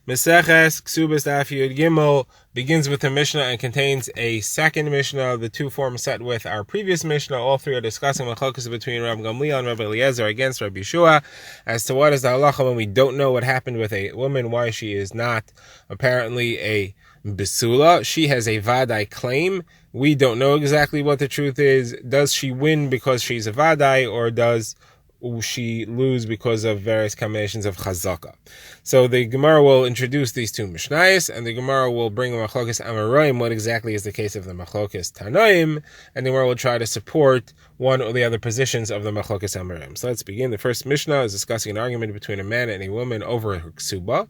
Meseches Kesubos Daf Yud Gimel begins with a Mishnah and contains a second Mishnah. The two forms set with our previous Mishnah. All three are discussing machlokes between Rabbi Gamliel and Rabbi Eliezer against Rabbi Yeshua as to what is the halacha when we don't know what happened with a woman, why she is not apparently a besula. She has a vadai claim. We don't know exactly what the truth is. Does she win because she's a vadai, or does she lose because of various combinations of chazaka? So the Gemara will introduce these two Mishnayos, and the Gemara will bring a machlokes Amoraim, what exactly is the case of the machlokes Tanoim, and the Gemara will try to support one or the other positions of the machlokes Amoraim. So let's begin. The first Mishnah is discussing an argument between a man and a woman over her ksuba.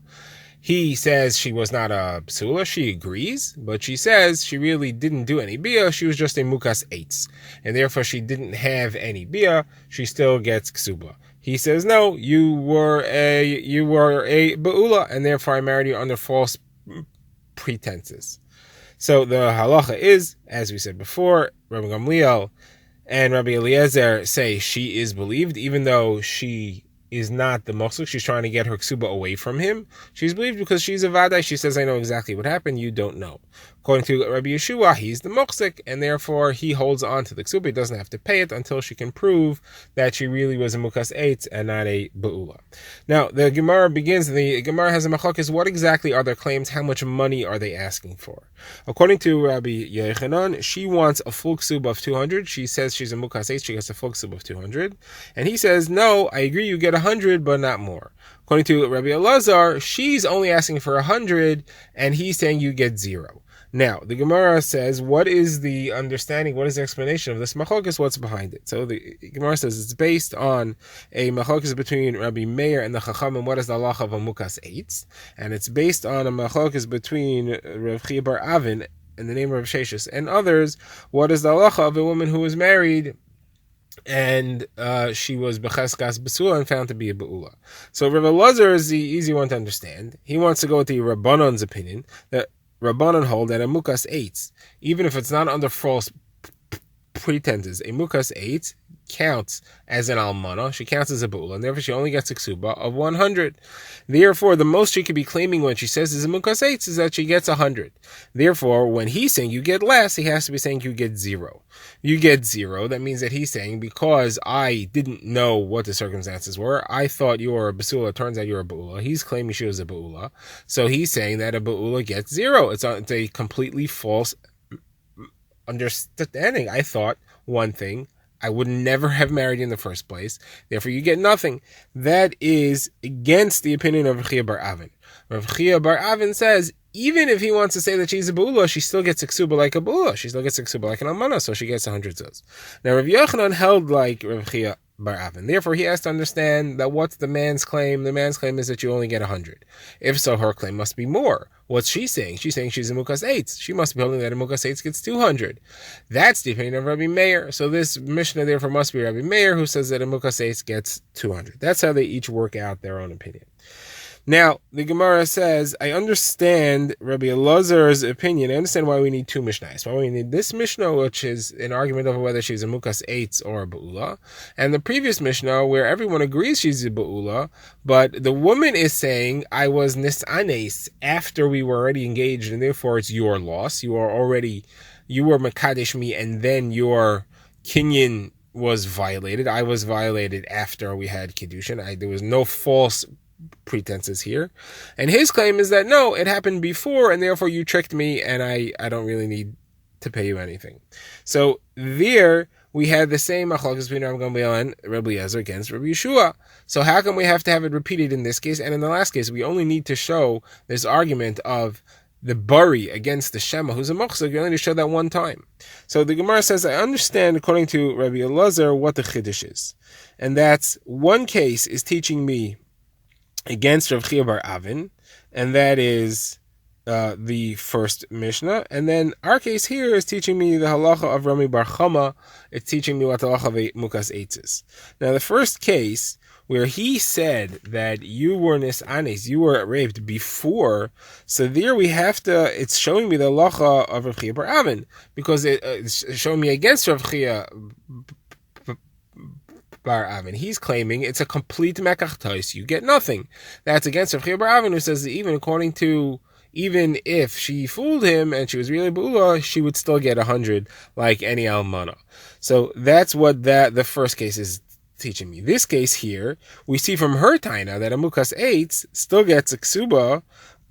He says she was not a psula. She agrees, but she says she really didn't do any bia. She was just a mukas eitz, and therefore she didn't have any bia. She still gets ksuba. He says, no, you were a beula, and therefore I married you under false pretenses. So the halacha is, as we said before, Rabbi Gamliel and Rabbi Eliezer say she is believed, even though she is not the mosuk. She's trying to get her ksuba away from him. She's believed because she's a vadai. She says, I know exactly what happened. You don't know. According to Rabbi Yeshua, he's the moksik, and therefore he holds on to the ksuba. He doesn't have to pay it until she can prove that she really was a mukas eitz and not a beula. Now, the Gemara begins, the Gemara has a machlokes. What exactly are their claims? How much money are they asking for? According to Rabbi Yochanan, she wants a full ksuba of 200. She says she's a mukas eitz. She gets a full ksuba of 200. And he says, no, I agree, you get 100, but not more. According to Rabbi Elazar, she's only asking for 100, and he's saying you get 0. Now, the Gemara says, what is the understanding, what is the explanation of this machlokes, what's behind it? So the Gemara says it's based on a machlokes between Rabbi Meir and the Chachamim, what is the halacha of a mukas eitz, and it's based on a machlokes between Rav Chia bar Avin in the name of Rav Sheshes and others, what is the halacha of a woman who was married and she was becheskas besula and found to be a beula. So Rav Elazar is the easy one to understand. He wants to go with the Rabbanon's opinion, that Rabbanon hold that a mukas eitz, even if it's not under false pretenses, a mukas eitz counts as an almana. She counts as a beula, and therefore she only gets a ksuba of 100. Therefore, the most she could be claiming when she says is a mukas eitz is that she gets 100. Therefore, when he's saying you get less, he has to be saying you get 0. You get 0. That means that he's saying, because I didn't know what the circumstances were, I thought you were a basula. Turns out you're a beula. He's claiming she was a beula, so he's saying that a beula gets 0. It's a completely false understanding. I thought one thing. I would never have married you in the first place. Therefore, you get nothing. That is against the opinion of Rav Chia bar Avin. Rav Chia bar Avin says, even if he wants to say that she's a beula, she still gets a ksuba like a beula. She still gets a ksuba like an almana, so she gets 100 zuz. Now, Rav Yochanan held like Rav Chia bar Avin. Therefore, he has to understand that what's the man's claim? The man's claim is that you only get 100. If so, her claim must be more. What's she saying? She's saying she's a mukas eitz. She must be holding that a mukas eitz gets 200. That's the opinion of Rabbi Meir. So this Mishnah therefore must be Rabbi Meir, who says that a mukas eitz gets 200. That's how they each work out their own opinion. Now, the Gemara says, I understand Rabbi Elazar's opinion. I understand why we need two Mishnahs. Why we need this Mishnah, which is an argument over whether she's a mukas eitz or a beula, and the previous Mishnah, where everyone agrees she's a beula, but the woman is saying, I was nisanes after we were already engaged, and therefore it's your loss. You were mekadesh me, and then your kinyan was violated. I was violated after we had kiddushin. There was no false pretenses here, and his claim is that no, it happened before, and therefore you tricked me, and I don't really need to pay you anything. So there we had the same machlokes between Rabbi Gamliel and Rabbi Eliezer against Rabbi Yeshua. So how come we have to have it repeated in this case? And in the last case, we only need to show this argument of the bari against the shema, who's a mochzek. You only need to show that one time. So the Gemara says, I understand, according to Rabbi Eliezer, what the chiddush is, and that's one case is teaching me against Rav Chia bar Avin, and that is the first Mishnah. And then our case here is teaching me the halacha of Rami bar Chama. It's teaching me what the halacha of mukas eitz is. Now, the first case where he said that you were nisanes, you were raped before, so there we have to, it's showing me the halacha of Rav Chia bar Avin, because it's showing me against Rav Chia bar Avin. He's claiming it's a complete mekach tois. You get nothing. That's against Rav Chia bar Avin, who says that even if she fooled him and she was really Ba'ula, she would still get 100 like any almana. So that's what the first case is teaching me. This case here, we see from her taina that a mukas eitz still gets a ksuba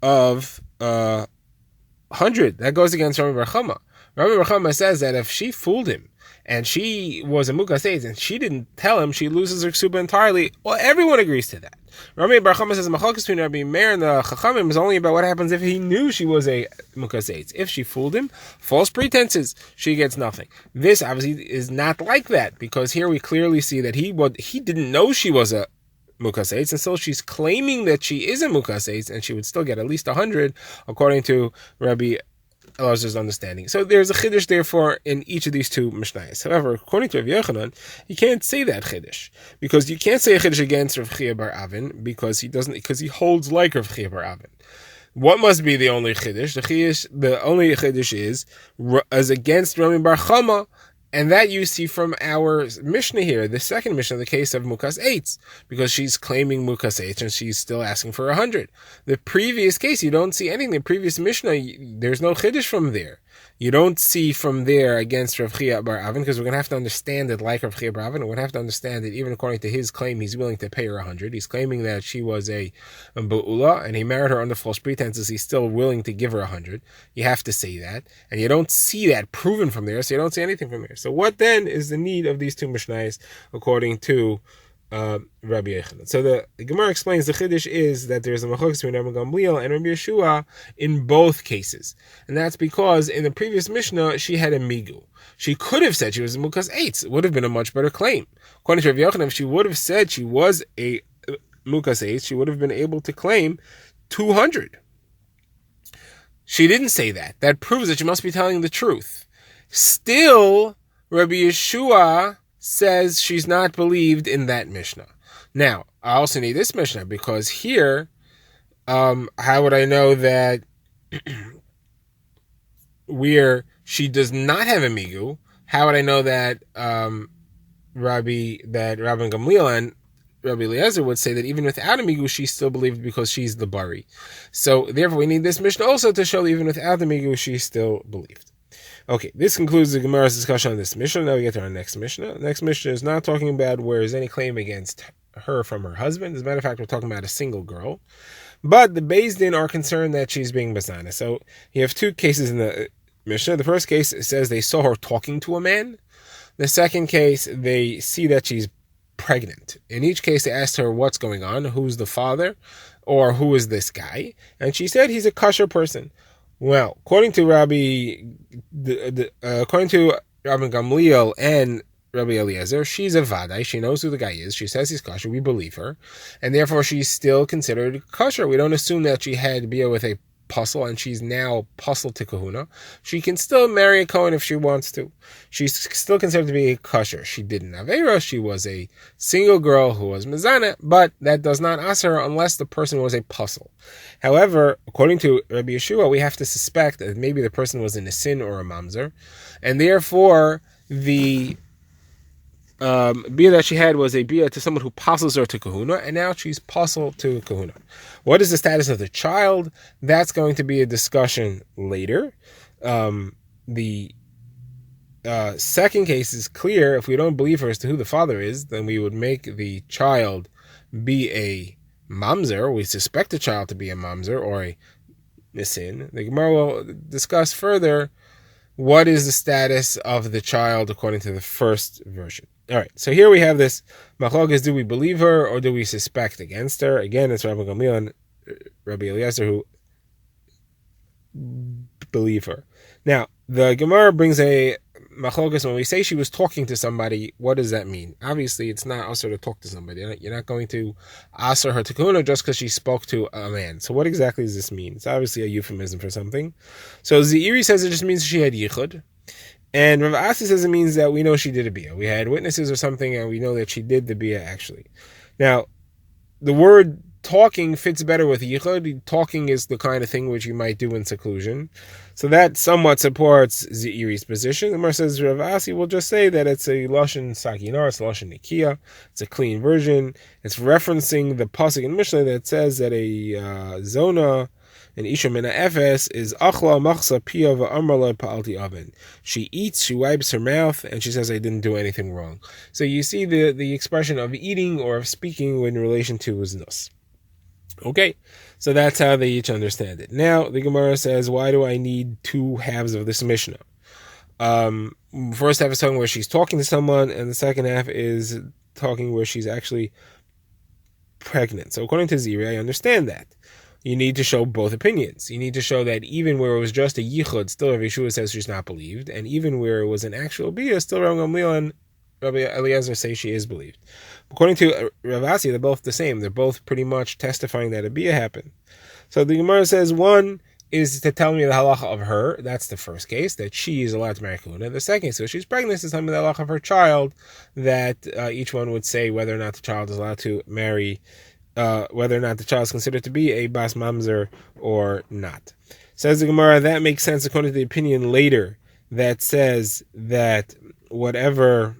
of 100. That goes against Rami Bar Chama. Rami Bar Chama says that if she fooled him and she was a mukas eitz and she didn't tell him, she loses her ksuba entirely. Well, everyone agrees to that. Rami Bar Chama says machlokes between Rabbi Meir and the Chachamim is only about what happens if he knew she was a mukas eitz. If she fooled him, false pretenses, she gets nothing. This obviously is not like that, because here we clearly see that he didn't know she was a mukas eitz, and still she's claiming that she is a mukas eitz, and she would still get at least 100 according to Rabbi Elazar's understanding. So there's a chiddush, therefore, in each of these two mishnayos. However, according to Rav Yochanan, you can't say that chiddush, because you can't say a chiddush against Rav Chia bar Avin because he holds like Rav Chia bar Avin. What must be the only chiddush? The only chiddush is as against Rami Bar Chama. And that you see from our Mishnah here, the second Mishnah, the case of Mukas Eitz, because she's claiming Mukas Eitz and she's still asking for 100. The previous case, you don't see anything. The previous Mishnah, there's no Chiddush from there. You don't see from there against Rav Chia bar Avin, because we're going to have to understand it like Rav Chia bar Avin. We're going to have to understand that even according to his claim, he's willing to pay her 100. He's claiming that she was a Ba'ula, and he married her under false pretenses. He's still willing to give her 100. You have to say that. And you don't see that proven from there, so you don't see anything from there. So what then is the need of these two Mishnayos according to Rabbi Yochanan? So the Gemara explains the Chiddush is that there's a machlokes between Rabbi Gamliel and Rabbi Yeshua in both cases. And that's because in the previous Mishnah, she had a migu. She could have said she was a mukas eitz. It would have been a much better claim. According to Rabbi Yochanan, if she would have said she was a mukas eitz, she would have been able to claim 200. She didn't say that. That proves that she must be telling the truth. Still, Rabbi Yeshua says she's not believed in that Mishnah. Now, I also need this Mishnah, because here, how would I know that where she does not have a migu? How would I know that Rabbi Gamliel and Rabbi Eliezer would say that even without a migu, she's still believed because she's the bari? So therefore, we need this Mishnah also to show that even without the migu, she's still believed. Okay, this concludes the Gemara's discussion on this Mishnah. Now we get to our next Mishnah. The next Mishnah is not talking about where there's any claim against her from her husband. As a matter of fact, we're talking about a single girl. But the Beis Din are concerned that she's being basana. So you have two cases in the Mishnah. The first case says they saw her talking to a man. The second case, they see that she's pregnant. In each case, they asked her what's going on, who's the father, or who is this guy? And she said he's a kosher person. Well, according to Rabbi Gamliel and Rabbi Eliezer, she's a vadai. She knows who the guy is. She says he's kosher. We believe her, and therefore she's still considered kosher. We don't assume that she had bia with a puzzle and she's now puzzled to kahuna. She can still marry a Kohen if she wants to. She's still considered to be a kosher. She didn't have Avera. She was a single girl who was mezana, but that does not ask her unless the person was a puzzle. However, according to Rabbi Yeshua, we have to suspect that maybe the person was in a sin or a mamzer, and therefore the bia that she had was a bia to someone who puzzles her to kahuna, and now she's puzzled to kahuna. What is the status of the child? That's going to be a discussion later. The second case is clear. If we don't believe her as to who the father is, then we would make the child be a mamzer. We suspect the child to be a mamzer or a nisin. The Gemara will discuss further what is the status of the child according to the first version. All right, so here we have this machlokes: do we believe her or do we suspect against her? Again, it's Rabbi Gamliel and Rabbi Eliezer who believe her. Now, the Gemara brings a machlokes. When we say she was talking to somebody, what does that mean? Obviously, it's not usher to talk to somebody. You're not going to usher her to kahuna just because she spoke to a man. So what exactly does this mean? It's obviously a euphemism for something. So Zeiri says it just means she had yichud. And Rav Asi says it means that we know she did a bia. We had witnesses or something, and we know that she did the bia actually. Now, the word talking fits better with yichud. Talking is the kind of thing which you might do in seclusion. So that somewhat supports Zeiri's position. The Gemara says Rav Asi will just say that it's a Lashon Sakinar, it's a Lashon Nikia, it's a clean version. It's referencing the pasuk in Mishnah that says that a Zona, an Isha Mina Efes, is Achla Machsa Pia Va'amrala Pa'alti Oven. She eats, she wipes her mouth, and she says, I didn't do anything wrong. So you see the expression of eating or of speaking in relation to Uznus. Okay, so that's how they each understand it. Now, the Gemara says, why do I need two halves of this Mishnah? First half is talking where she's talking to someone, and the second half is talking where she's actually pregnant. So according to Ziri, I understand that. You need to show both opinions. You need to show that even where it was just a yichud, still Rav Yeshua says she's not believed, and even where it was an actual bia, still Rav Gamliel and Rabbi Eliezer say she is believed. According to Rav Asi, they're both the same. They're both pretty much testifying that a bia happened. So the Gemara says one is to tell me the halacha of her. That's the first case, that she is allowed to marry kahuna. The second, so she's pregnant, is to tell me the halacha of her child, that each one would say whether or not the child is allowed to marry, whether or not the child is considered to be a bas mamzer or not. Says the Gemara, that makes sense according to the opinion later that says that whatever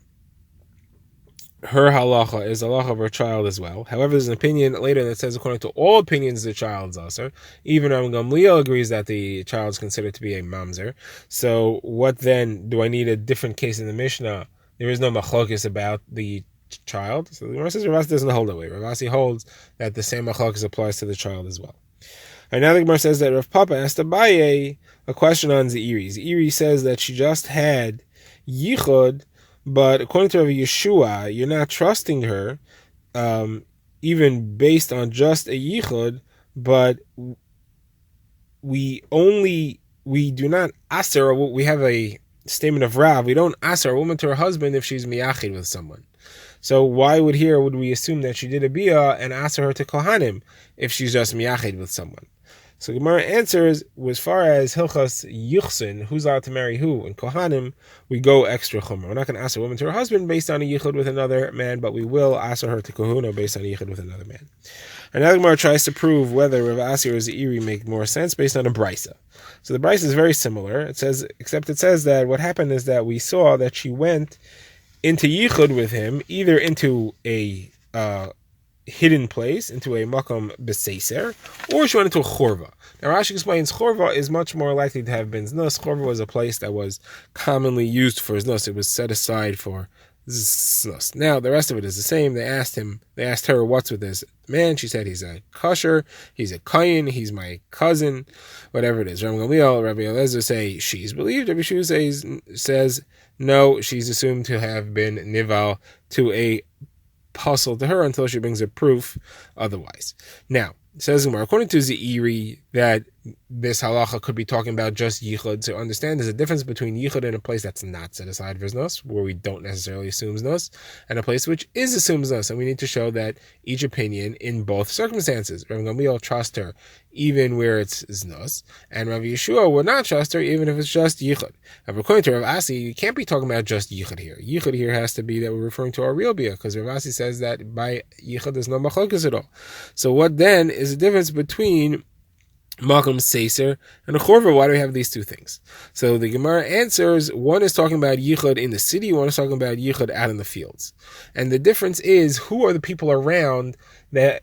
her halacha is halacha of her child as well. However, there's an opinion later that says according to all opinions the child's also. Even Rabbi Gamliel agrees that the child is considered to be a mamzer. So what then? Do I need a different case in the Mishnah? There is no machlokes about the child. So the Gemara says Rav Asi doesn't hold that way. Rav Asi holds that the same machlokes applies to the child as well. And now the Gemara says that Rav Papa asked Abaye a question on Zeiri. Zeiri says that she just had yichud, but according to Rav Yeshua, you're not trusting her, even based on just a yichud, but we do not aser, we have a statement of Rav, we don't aser a woman to her husband if she's miyachid with someone. So why would we assume that she did a bia and aser her to kohanim if she's just miyachid with someone? So Gemara answers, as far as Hilchas Yuchsin, who's allowed to marry who, and Kohanim, we go extra chumrah. We're not going to ask a woman to her husband based on a yichud with another man, but we will ask her to Kohuna based on a yichud with another man. And now Gemara tries to prove whether Rav Asi or Zeiri make more sense based on a brisa. So the brisa is very similar. It says that what happened is that we saw that she went into yichud with him, either into a hidden place, into a makom b'seiser, or she went into a chorva. Now Rashi explains chorva is much more likely to have been znus. Chorva was a place that was commonly used for znus. It was set aside for znus. Now the rest of it is the same. They asked her, what's with this man? She said he's a kosher, he's a kayin, he's my cousin, whatever it is. Rabbi Gamliel, Rabbi Eliezer say she's believed. Rabbi Yeshua says no, she's assumed to have been nival to a puzzle to her until she brings a proof otherwise. Now, it says according to Zeiri that this halacha could be talking about just yichud. So understand there's a difference between yichud and a place that's not set aside for znos, where we don't necessarily assume znos, and a place which is assumed znos. And we need to show that each opinion in both circumstances. Rabbi Gamliel trusts her even where it's znos, and Rabbi Yeshua would not trust her even if it's just yichud. And according to Rav Asi, you can't be talking about just yichud here. Yichud here has to be that we're referring to our real bia, because Rav Asi says that by yichud there's no machlokas at all. So what then is the difference between makom seiser and a chorva? Why do we have these two things? So the Gemara answers, one is talking about yichud in the city, one is talking about yichud out in the fields. And the difference is, who are the people around that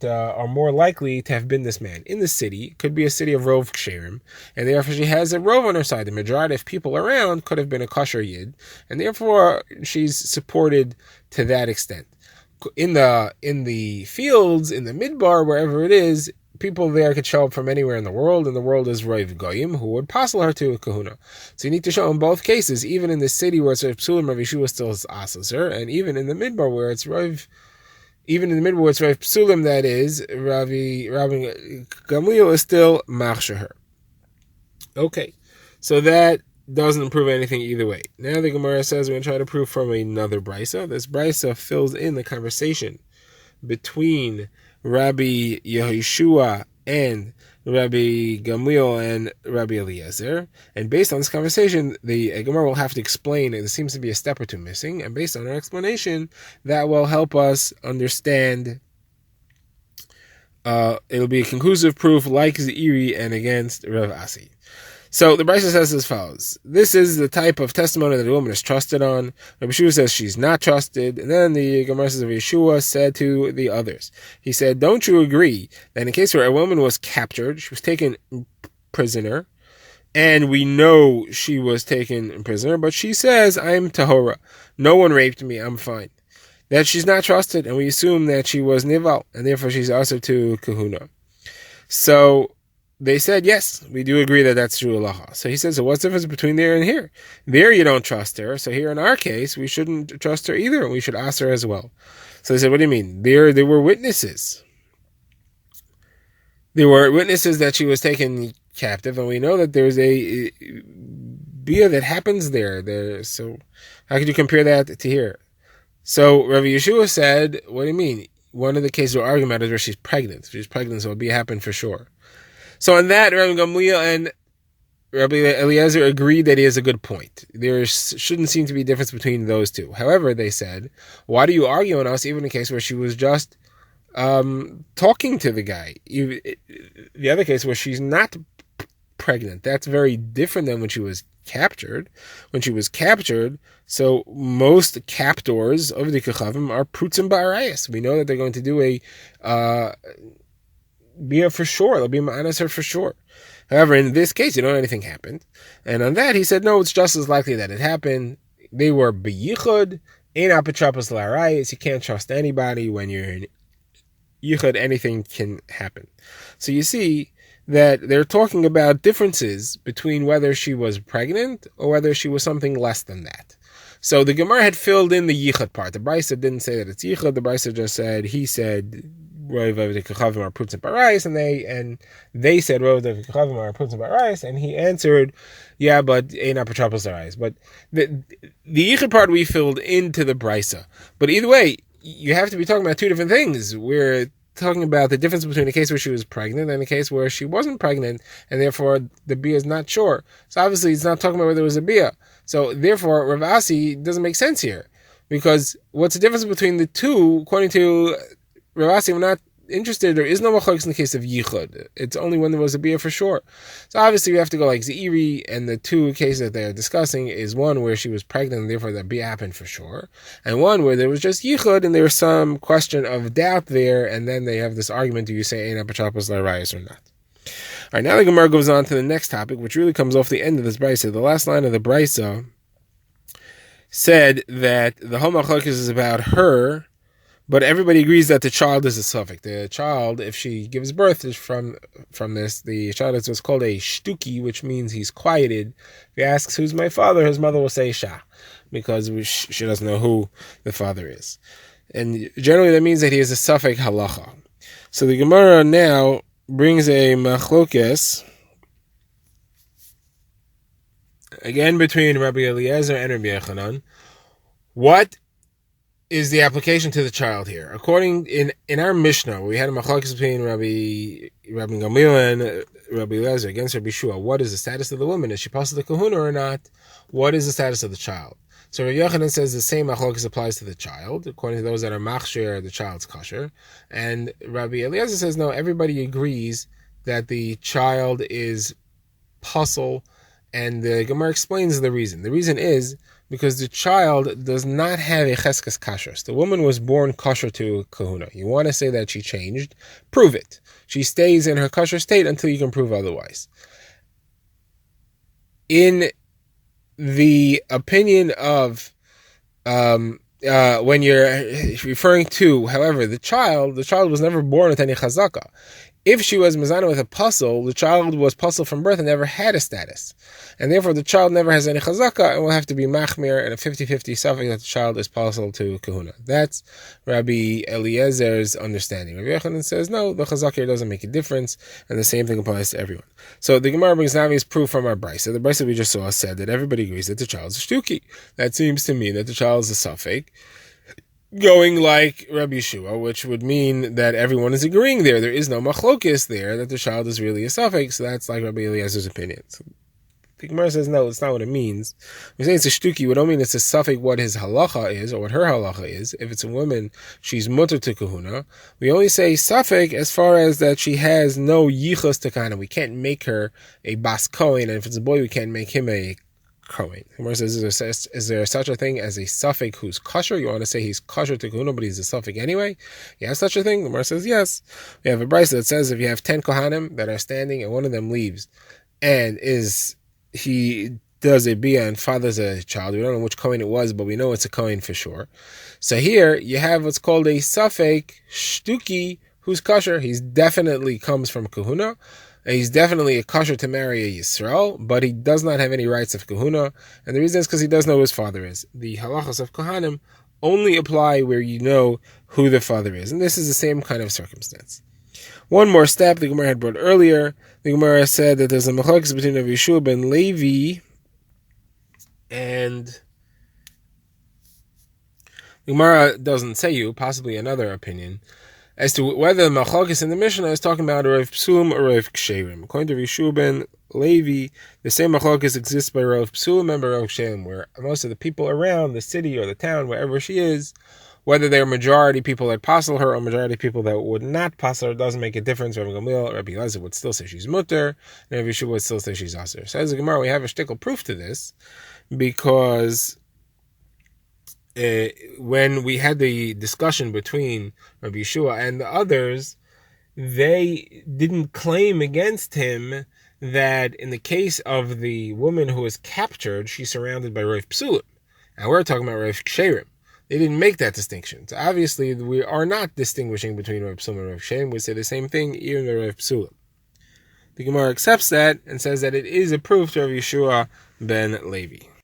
are more likely to have been this man? In the city, could be a city of rov ksherim, and therefore she has a rov on her side. The majority of people around could have been a kosher yid, and therefore she's supported to that extent. In the fields, in the midbar, wherever it is, people there could show up from anywhere in the world, and the world is Roiv Goyim, who would passel her to a kahuna. So you need to show in both cases, even in the city where it's Rav Psulim, Rav Yeshua still is Asaser, and even in the midbar where it's Rav Psulim, that is, Rabbi Gamliel is still Machsher her. Okay, so that doesn't prove anything either way. Now the Gemara says we're going to try to prove from another brisa. This brisa fills in the conversation between Rabbi Yehoshua and Rabbi Gamliel and Rabbi Eliezer. And based on this conversation, the Gemara will have to explain, and there seems to be a step or two missing, and based on our explanation, that will help us understand it'll be a conclusive proof like Zeiri and against Rav Asi. So the Brisa says as follows. This is the type of testimony that a woman is trusted on. Rabbi Yeshua says she's not trusted. And then the Gemara says, Yeshua said to the others, he said, don't you agree that in a case where a woman was captured, she was taken prisoner, and we know she was taken prisoner, but she says, I'm Tahora. No one raped me. I'm fine. That she's not trusted, and we assume that she was Nival, and therefore she's also to Kahuna. So they said, yes, we do agree that that's true halacha. So he says, so what's the difference between there and here? There you don't trust her, so here in our case, we shouldn't trust her either, and we should ask her as well. So they said, what do you mean? There were witnesses. There were witnesses that she was taken captive, and we know that there's a bia that happens there. So how could you compare that to here? So Rabbi Yeshua said, what do you mean? One of the cases we're arguing about is where she's pregnant. If she's pregnant, so it'll be happen for sure. So on that, Rabbi Gamliel and Rabbi Eliezer agreed that he has a good point. There shouldn't seem to be a difference between those two. However, they said, why do you argue on us even in a case where she was just talking to the guy? The other case where she's not pregnant, that's very different than when she was captured. When she was captured, so most captors of the Kechavim are Prutzim Ba'arayas. We know that they're going to do a bia for sure. They'll be ma'anas her for sure. However, in this case, you don't know anything happened. And on that, he said, no, it's just as likely that it happened. They were beyichud, ein apatrapas la'arayas. You can't trust anybody. When you're in yichud, anything can happen. So you see that they're talking about differences between whether she was pregnant or whether she was something less than that. So the Gemara had filled in the yichud part. The Brisa didn't say that it's yichud. The Brisa just said, he said, and they said, and he answered, yeah, but but the yichud part we filled into the Brisa. But either way, you have to be talking about two different things. We're talking about the difference between a case where she was pregnant and a case where she wasn't pregnant, and therefore the bia is not sure. So obviously it's not talking about whether it was a bia. So therefore Rav Asi doesn't make sense here, because what's the difference between the two? According to Rav Asi, we're not interested. There is no machlokes in the case of yichud. It's only when there was a bia for sure. So obviously we have to go like Zeiri, and the two cases that they're discussing is one where she was pregnant and therefore the bia happened for sure, and one where there was just yichud and there was some question of doubt there, and then they have this argument: do you say ein apatrapas la'arayos or not? All right, now the Gemara goes on to the next topic, which really comes off the end of this brisa. The last line of the brisa said that the whole machlokes is about her, but everybody agrees that the child is a suffix. The child, if she gives birth, is from this. The child is what's called a shtuki, which means he's quieted. If he asks, who's my father? His mother will say Shah, because she doesn't know who the father is. And generally that means that he is a suffix halacha. So the Gemara now brings a machlokes, again between Rabbi Eliezer and Rabbi Yochanan. What is the application to the child here? According in our Mishnah, we had a machlokes between Rabbi Gamliel and Rabbi Eliezer against Rabbi Yeshua. What is the status of the woman? Is she passed the kahuna or not? What is the status of the child? So Rabbi Yochanan says the same machlokes applies to the child. According to those that are machshir, the child's kosher. And Rabbi Eliezer says no, everybody agrees that the child is puzzle, and the Gemara explains the reason. The reason is because the child does not have a cheskes kashrus. The woman was born kosher to kahuna. You want to say that she changed? Prove it. She stays in her kosher state until you can prove otherwise. In the opinion of when you're referring to, however, the child was never born with any chazaka. If she was mezana with a puzzle, the child was puzzle from birth and never had a status. And therefore the child never has any chazaka and will have to be machmir and a 50-50 suffix that the child is puzzle to kahuna. That's Rabbi Eliezer's understanding. Rabbi Yochanan says, no, the chazaka here doesn't make a difference, and the same thing applies to everyone. So the Gemara brings Navi's proof from our brisa. The brisa we just saw said that everybody agrees that the child is a shtuki. That seems to mean that the child is a suffix, going like Rabbi Yeshua, which would mean that everyone is agreeing there. There is no machlokes there that the child is really a suffix. So that's like Rabbi Eliezer's opinion. So The Gemara says no, it's not what it means. We say it's a shtuki, we don't mean it's a suffix what his halacha is or what her halacha is. If it's a woman, she's mutter to kahuna. We only say suffix as far as that she has no yichus to kahuna. We can't make her a bas kohen, and if it's a boy, we can't make him a kohen. The Gemara says, is there such a thing as a suffix who's kosher? You want to say he's kosher to kahuna, but he's a suffix anyway? You have such a thing? The Gemara says yes. We have a brisa that says if you have 10 kohanim that are standing and one of them leaves, and he does a bia and fathers a child. We don't know which kohen it was, but we know it's a kohen for sure. So here you have what's called a suffix shtuki who's kosher. He's definitely comes from kahuna. And he's definitely a kosher to marry a Yisrael, but he does not have any rights of kahuna. And the reason is because he does know who his father is. The halachas of kohanim only apply where you know who the father is. And this is the same kind of circumstance. One more step the Gemara had brought earlier. The Gemara said that there's a machlokes between Rabbi Yeshua ben Levi and the Gemara doesn't say you, possibly another opinion, as to whether the machlokes in the Mishnah is talking about Rav Psulim or Rav Ksherim. According to Rabbi Yeshua ben Levi, the same machlokes exists by Rav Psulim and by Rav Ksherim, where most of the people around the city or the town, wherever she is, whether they're majority people that passel her or majority people that would not passel her, doesn't make a difference. Rabbi Gamliel, Rabbi Elazar would still say she's mutter, and Rabbi Yeshua would still say she's aser. So as a Gemara, we have a shtickle proof to this, because when we had the discussion between Rabbi Yeshua and the others, they didn't claim against him that in the case of the woman who was captured, she's surrounded by Rav Psulim. And we're talking about Rav Ksherim. They didn't make that distinction. So obviously, we are not distinguishing between Rav Psulim and Rav Ksherim. We say the same thing, even the Rav Psulim. The Gemara accepts that and says that it is a proof to Rav Yeshua ben Levi.